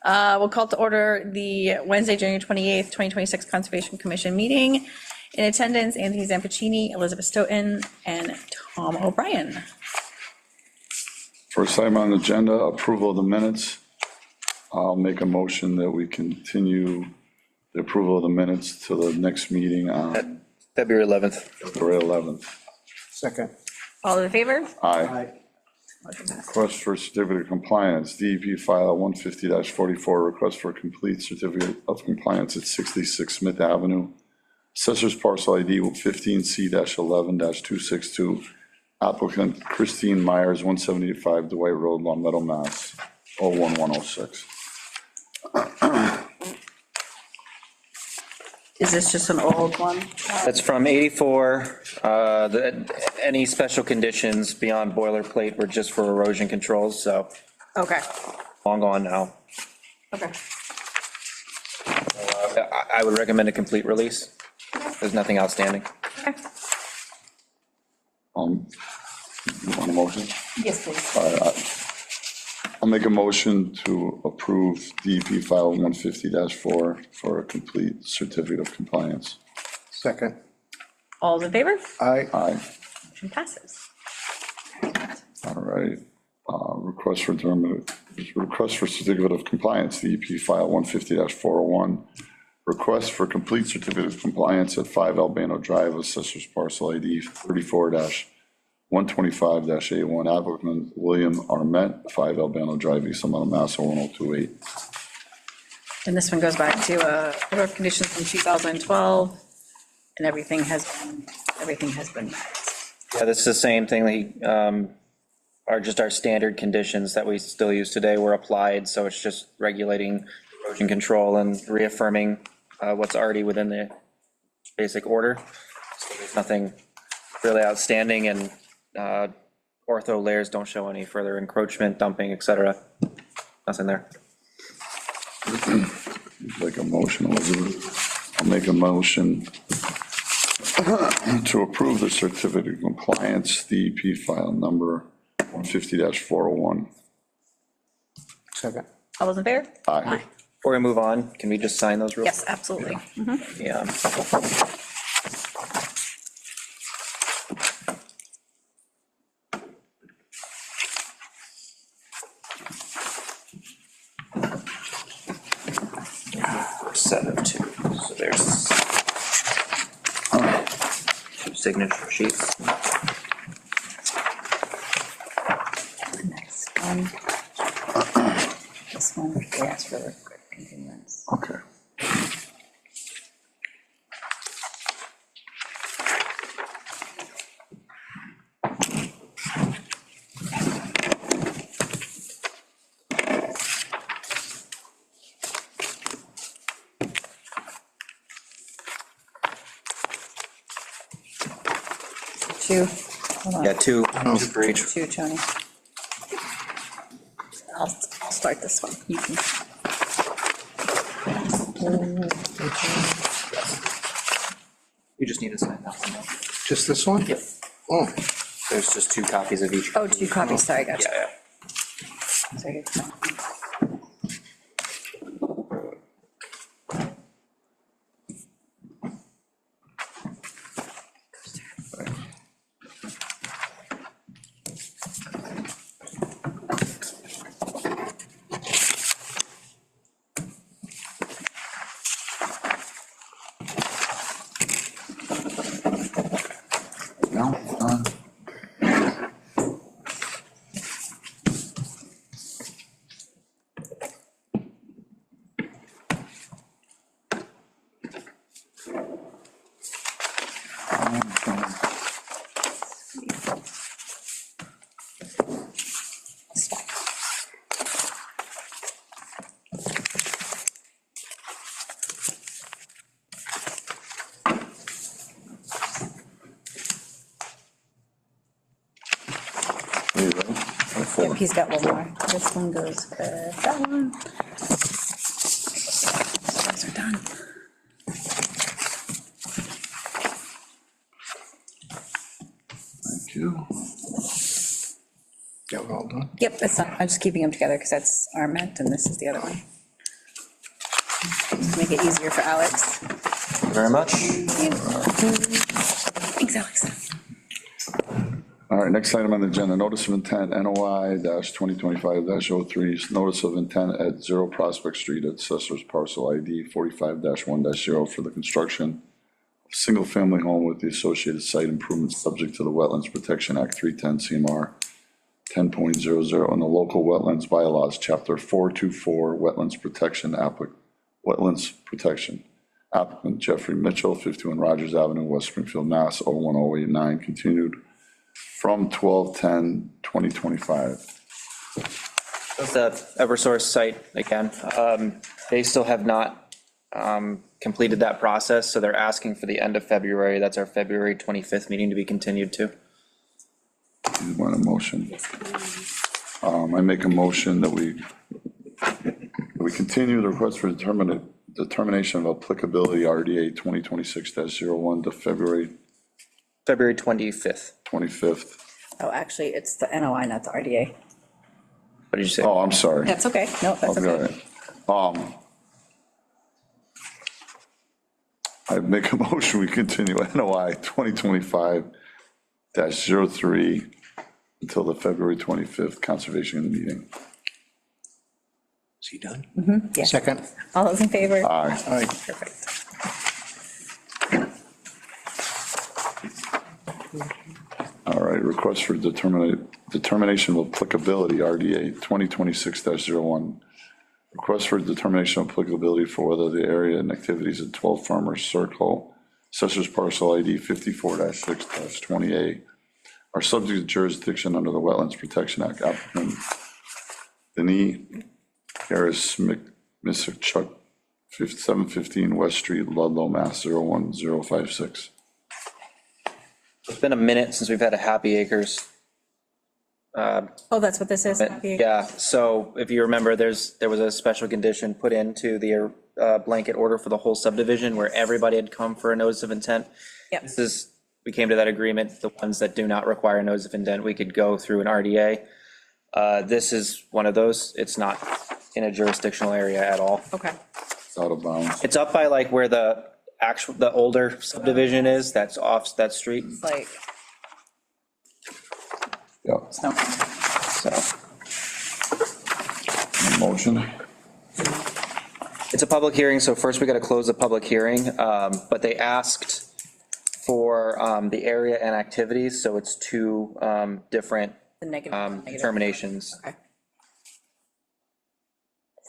We'll call to order the Wednesday, January 28th, 2026 Conservation Commission meeting. In attendance, Anthony Zampacini, Elizabeth Stoughton, and Tom O'Brien. First item on the agenda, approval of the minutes. I'll make a motion that we continue the approval of the minutes to the next meeting on February 11th. February 11th. Second. All in favor? Aye. Motion passes. Request for certificate of compliance, DEP file 150-44, request for complete certificate of compliance at 66 Smith Avenue. Assessor's parcel ID 15C-11-262. Applicant Christine Myers, 175 Dwight Road, Long Meadow, Mass. 01106. Is this just an old one? That's from 84. Any special conditions beyond boilerplate were just for erosion controls, so Okay, long gone now. okay. I would recommend a complete release. There's nothing outstanding. Okay. You want a motion? Yes, please. All right, I'll make a motion to approve DEP file 150-4 for a complete certificate of compliance. Second. All in favor? Aye. Aye. Motion passes. All right. Request for certificate of compliance, DEP file 150-401. Request for complete certificate of compliance at 5 Albano Drive, Assessor's parcel ID 34-125-A1, applicant William Armet, 5 Albano Drive, East Long Meadow, Mass. 01028. And this one goes back to order of conditions from 2012, and everything has been met. Yeah, this is the same thing. Are just our standard conditions that we still use today were applied, so it's just regulating erosion control and reaffirming what's already within the basic order. So there's nothing really outstanding, and ortho layers don't show any further encroachment, dumping, et cetera. Nothing there. Like a motion, Elizabeth. I'll make a motion to approve the certificate of compliance, DEP file number 150-401. Second. All those in favor? Aye. Before we move on, can we just sign those real? Yes, absolutely. Yeah. Set of two, so there's two signature sheets. Next one. This one, they asked for a quick continuance. Okay. Two. Hold on. Yeah, two for each. Two, Tony. I'll start this one. You can. You just need to sign that one. Just this one? Yep. Oh, There's just two copies of each. Oh, two copies, sorry, gotcha. Yeah, Sorry. No, done. There you go. Yep, he's got one more. This one goes with that one. Those are done. Thank you. yeah, we're all done. Yep, that's not, I'm just keeping them together because that's Arment and this is the other one. Make it easier for Alex. Very much. Thanks, Alex. All right, next item on the agenda, notice of intent, NOI-2025-03, notice of intent at 0 Prospect Street at Assessor's Parcel ID 45-1-0 for the construction of a single-family home with the associated site improvements subject to the Wetlands Protection Act 310 CMR 10.00 and the local wetlands bylaws, Chapter 424, Wetlands Protection, Wetlands Protection. Applicant Jeffrey Mitchell, 51 Rogers Avenue, West Springfield, Mass. 01089, continued from 12/10/2025. The Eversource site, again, they still have not completed that process, so they're asking for the end of February. That's our February 25th meeting to be continued to. You want a motion? I make a motion that we continue the request for determination of applicability RDA 2026-01 to February February 25th. 25th. Oh, actually, it's the NOI, not the RDA. What did you say? Oh, I'm sorry. That's okay. No, that's Okay, okay. all right. I make a motion, we continue NOI 2025-03 until the February 25th conservation meeting. Is he done? Yeah. Second. All those in favor? Aye. Aye. Perfect. All right, request for determination of applicability, RDA 2026-01. Request for determination of applicability for whether the area and activities at 12 Farmers Circle, Assessor's Parcel ID 54-6-20A, are subject to jurisdiction under the Wetlands Protection Act. Applicant Denis Harris Misichuk, 715 West Street, Ludlow, Mass. 01056. It's been a minute since we've had a Happy Acres. Oh, that's what this is? Happy- Yeah, so if you remember, there was a special condition put into the blanket order for the whole subdivision where everybody had come for a notice of intent. Yep. We came to that agreement, the ones that do not require a notice of intent, we could go through an RDA. This is one of those, it's not in a jurisdictional area at all. Okay. It's out of bounds. It's up by like where the older subdivision is, that's off that street, It's like, Yeah. no. so. Motion? It's a public hearing, so first we got to close the public hearing, but they asked for the area and activities, so it's two different The negative. determinations. Okay.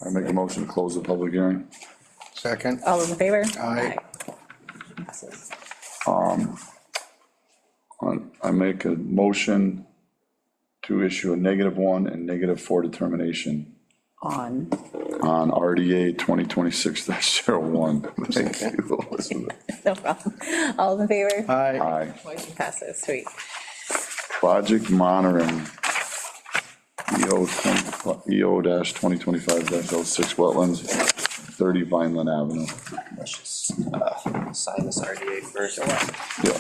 I make a motion to close the public hearing. Second. All those in favor? Aye. Passes. I make a motion to issue a -1 and -4 determination On. on RDA 2026-01. Thank you, Elizabeth. No problem. All those in favor? Aye. Aye. Motion passes. Sweet. Project monitoring, EO-2025-06 wetlands, 30 Vineland Avenue. Let's just sign this RDA first. Yeah.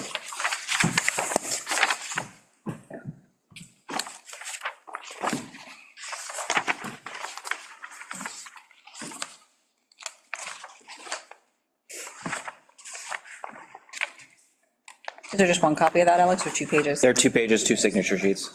Is there just one copy of that, Alex, or 2 pages? There are 2 pages, 2 signature sheets.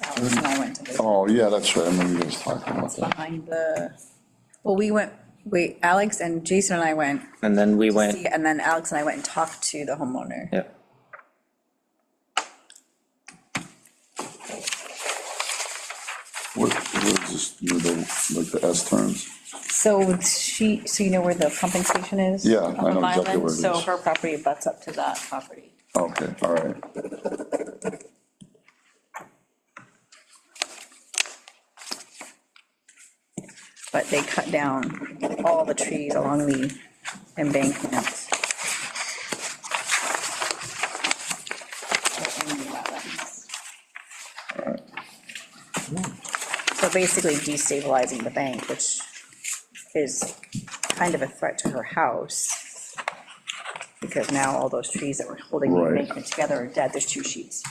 Alex and I went to the, Oh, yeah, that's right. I remember you guys talking about that. behind the, well, wait, Alex and Jason and I went, And then we went, and then Alex and I went and talked to the homeowner. yeah. What is this, like the S terms? So so you know where the pumping station is? Yeah, Up I on know exactly Vineland? where it So is. her property butts up to that property. Okay, all right. But they cut down all the trees along the embankment. So basically destabilizing the bank, which is kind of a threat to her house. Because now all those trees that were holding the Right. embankment together are dead. There's 2 sheets.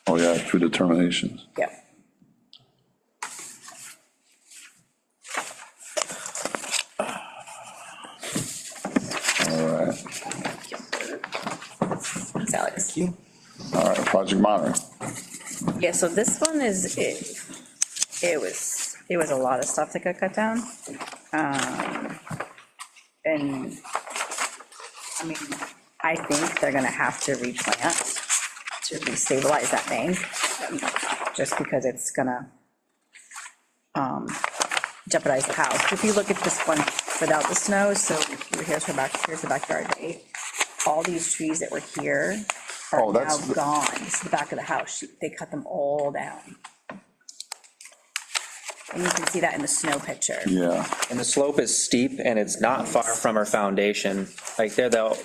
Oh, yeah, true determinations. Yep. All right, Thanks, Alex. all right, project monitoring. Yeah, so this one is, it was a lot of stuff that got cut down. And, I mean, I think they're gonna have to replant to restabilize that bank, just because it's gonna jeopardize the house. If you look at this one without the snow, so here's the backyard, right? All these trees that were here Oh, are now that's the- gone. This is the back of the house. They cut them all down. And you can see that in the snow picture. Yeah, And the slope is steep and it's not far from our foundation. Like they're the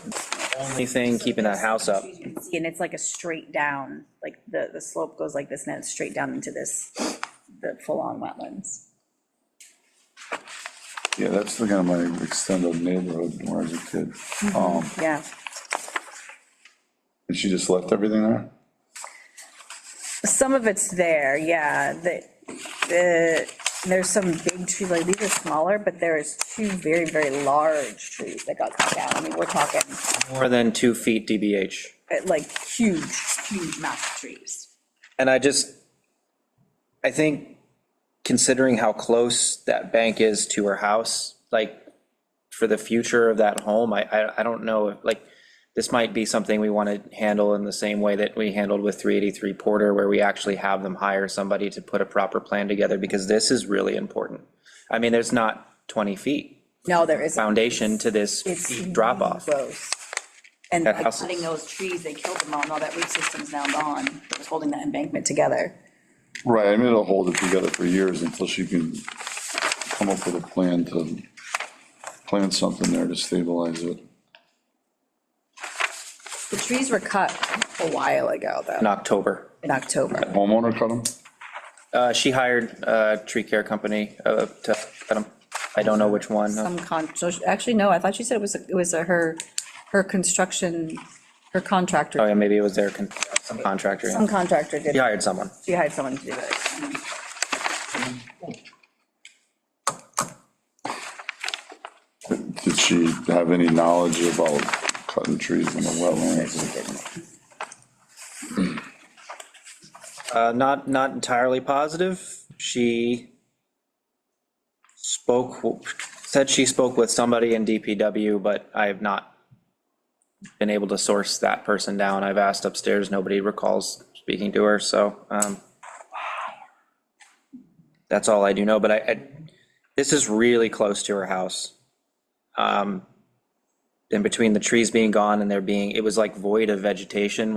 only thing keeping that house up. And it's like a straight down, like the slope goes like this and then it's straight down into this, the full-on wetlands. yeah, that's the kind of my extended neighborhood when I was a kid. Yeah. And she just left everything there? Some of it's there, yeah. There's some big trees, like these are smaller, but there's 2 very, very large trees that got cut down. I mean, we're talking More than 2 feet DBH. like huge, massive trees. And I think considering how close that bank is to her house, like for the future of that home, I don't know if like, this might be something we want to handle in the same way that we handled with 383 Porter, where we actually have them hire somebody to put a proper plan together, because this is really important. I mean, there's not 20 feet No, there isn't. foundation to this It's drop off. Close. And That by house cutting is- those trees, they killed them all, and all that root system's now gone. That was holding that embankment together. Right, I mean, it'll hold it together for years until she can come up with a plan to plant something there to stabilize it. The trees were cut a while ago, In though, October. in October. Homeowner cut them? She hired a tree care company to cut them. I don't know which one. Actually, no, I thought she said it was her construction, her contractor. Oh, yeah, maybe it was some contractor. Some Yeah. contractor did, She hired someone. she hired someone to do it. Did she have any knowledge about cutting trees in the wetlands? Not entirely positive. She said she spoke with somebody in DPW, but I have not been able to source that person down. I've asked upstairs, nobody recalls speaking to her, so that's all I do know, but this is really close to her house. In between the trees being gone and it was like void of vegetation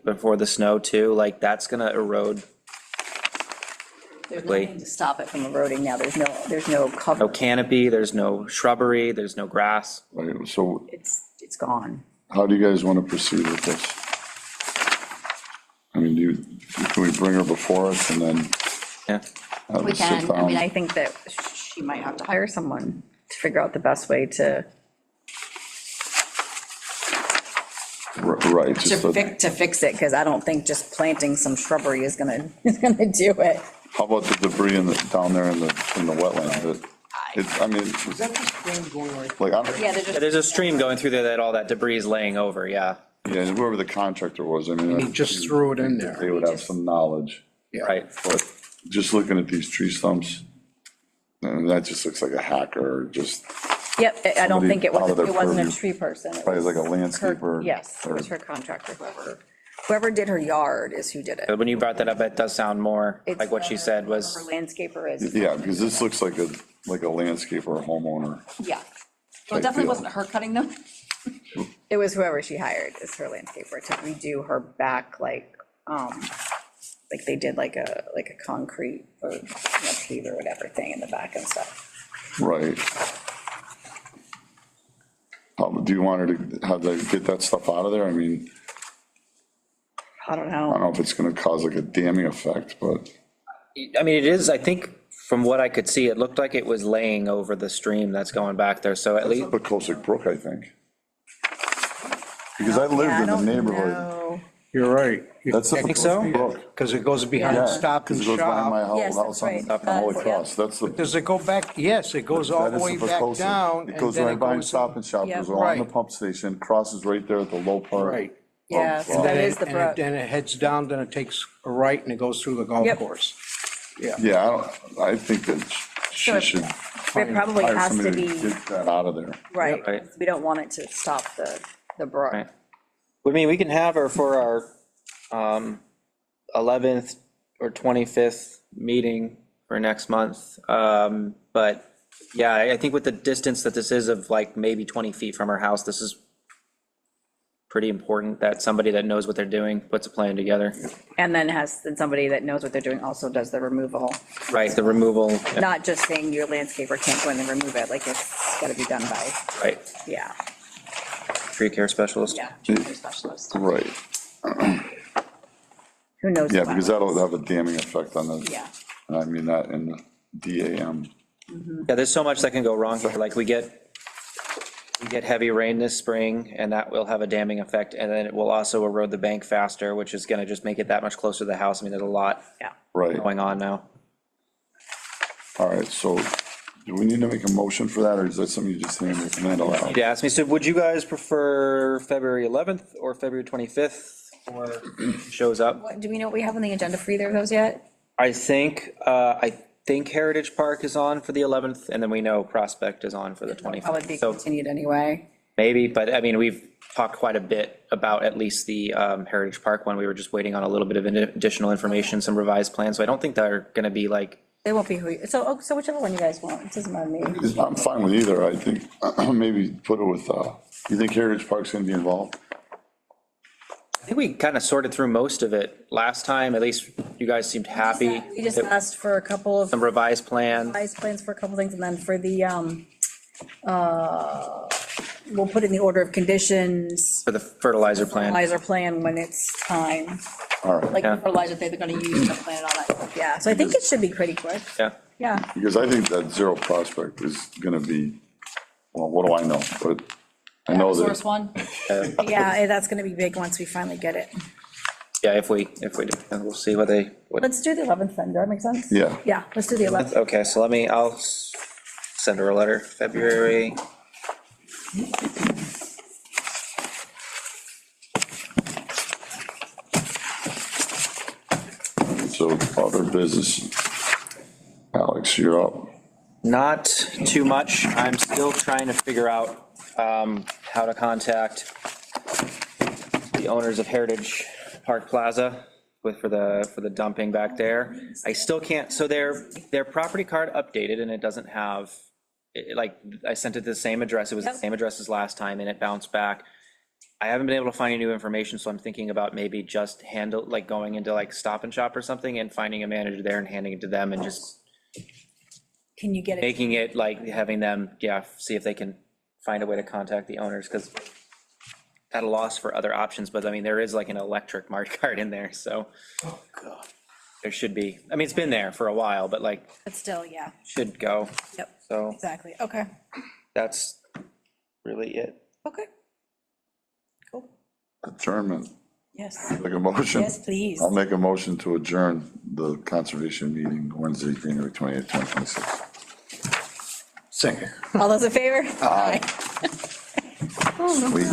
before the snow too, like that's gonna erode. There's nothing to stop it from eroding now. There's no cover. No canopy, there's no shrubbery, there's no grass. Right, so It's gone. how do you guys want to proceed with this? I mean, can we bring her before us and then Yeah, have We a sit can, I mean, down? I think that she might have to hire someone to figure out the best way to Right, just to fix it, because I don't think just planting some shrubbery is gonna do it. how about the debris down there in the wetland? I mean, Is that the stream going right? like, I don't, Yeah, they're just. there's a stream going through there that all that debris is laying over, yeah, yeah, whoever the contractor was, I mean. He just threw it in there. They would have some knowledge, right. but just looking at these tree stumps, and that just looks like a hacker, just Yep, I don't think it Somebody out of wasn't, their it wasn't a purview. tree person. It probably was like a landscaper. her- Yes, it was her contractor, whoever did her yard is who did it. But when you brought that up, it does sound more It's like what she said Her was, landscaper is, Yeah, because this looks like a landscaper or homeowner. yeah. So Type it definitely deal. wasn't her cutting them. It was whoever she hired as her landscaper to redo her back, like they did like a concrete or pave or whatever thing in the back and stuff. Right. Do you want her to have to get that stuff out of there? I mean, I don't I don't know. know if it's gonna cause like a damming effect, but I mean, it is, I think, from what I could see, it looked like it was laying over the stream that's going back there, so at least, the Cossack Brook, I think. Because I Yeah, lived I in the don't neighborhood. know. You're right. That's the think so? Cossack Brook. Because it goes behind Yeah. Stop and Because it goes behind my Shop. Yes, house that's right. on Holy Yeah. Cross. That's the. Does it go back? Yes, it goes all that the is way the back Cossack. down. It and goes then right behind goes- Stop and Shop, Yeah. goes along the Right. pump station, crosses right there at the low part. Right. Yes, Well, that Then is it- the and brook. Then it heads down, then it takes a right and it goes through the golf Yep. course. Yeah, I think that she So should. It probably hire has to somebody be, Get that out of there. right, Right. we don't want it to stop the brook. right. I mean, we can have her for our 11th or 25th meeting for next month. But yeah, I think with the distance that this is of like maybe 20 feet from her house, this is pretty important that somebody that knows what they're doing puts a plan together. And then somebody that knows what they're doing also does the removal, Right, the removal, not just saying your landscaper can't go in and remove it, like it's gotta be done by, right, yeah, tree care specialist. yeah. tree specialist. Right. Who knows? Yeah, the because that'll violence. have a damming effect on the. Yeah. And I mean that in the DAM. Yeah, there's so much that can go wrong here, like we get heavy rain this spring, and that will have a damming effect, and then it will also erode the bank faster, which is gonna just make it that much closer to the house. I mean, there's a lot Yeah. Right. going on now. All right, so do we need to make a motion for that, or is that something you just handle out? You asked me, so would you guys prefer February 11th or February 25th, or shows up? Do we know what we have on the agenda for either of those yet? I think Heritage Park is on for the 11th, and then we know Prospect is on for the Probably be 25th. So continued anyway. maybe, but I mean, we've talked quite a bit about at least the Heritage Park one. We were just waiting on a little bit of additional information, some revised plans, so I don't think they're gonna be like, They won't be so whichever one you guys want, it doesn't matter to me. I'm fine with either, I think, maybe put it with, you think Heritage Park's gonna be involved? I think we kind of sorted through most of it last time, at least you guys seemed happy. We just asked for a couple of Some revised plans. revised plans for a couple things, and then for the, we'll put in the order of conditions, For the fertilizer plan. fertilizer plan when it's time, All right, like the Yeah. fertilizer they're gonna use to plan and all that stuff, yeah. So I think it should be pretty quick, Yeah, yeah. because I think that Zero Prospect is gonna be, well, what do I know, but I know Source that, one? Yeah, that's gonna be big once we finally get it. yeah, if we do, and we'll see what Let's do the 11th then, does that make sense? yeah, Yeah, let's do the 11th. okay, so I'll send her a letter, February. so other business. Alex, you're up. Not too much. I'm still trying to figure out how to contact the owners of Heritage Park Plaza for the dumping back there. I still can't, so their property card updated and it doesn't have, like, I sent it to the same address. It was the same address as last time and it bounced back. I haven't been able to find any new information, so I'm thinking about maybe just going into like Stop and Shop or something and finding a manager there and handing it to them and just Can you get it? making it like having them, see if they can find a way to contact the owners, because at a loss for other options, but I mean, there is like an electric Mart card in there, so. There should be, I mean, it's been there for a while, but like, But still, yeah, should go, yep, so exactly, okay, that's really it. okay. Cool, Adjournment, yes, like a motion? yes, please. I'll make a motion to adjourn the conservation meeting Wednesday, January 28th, 2026. Second. All those in favor? Aye. Sweet.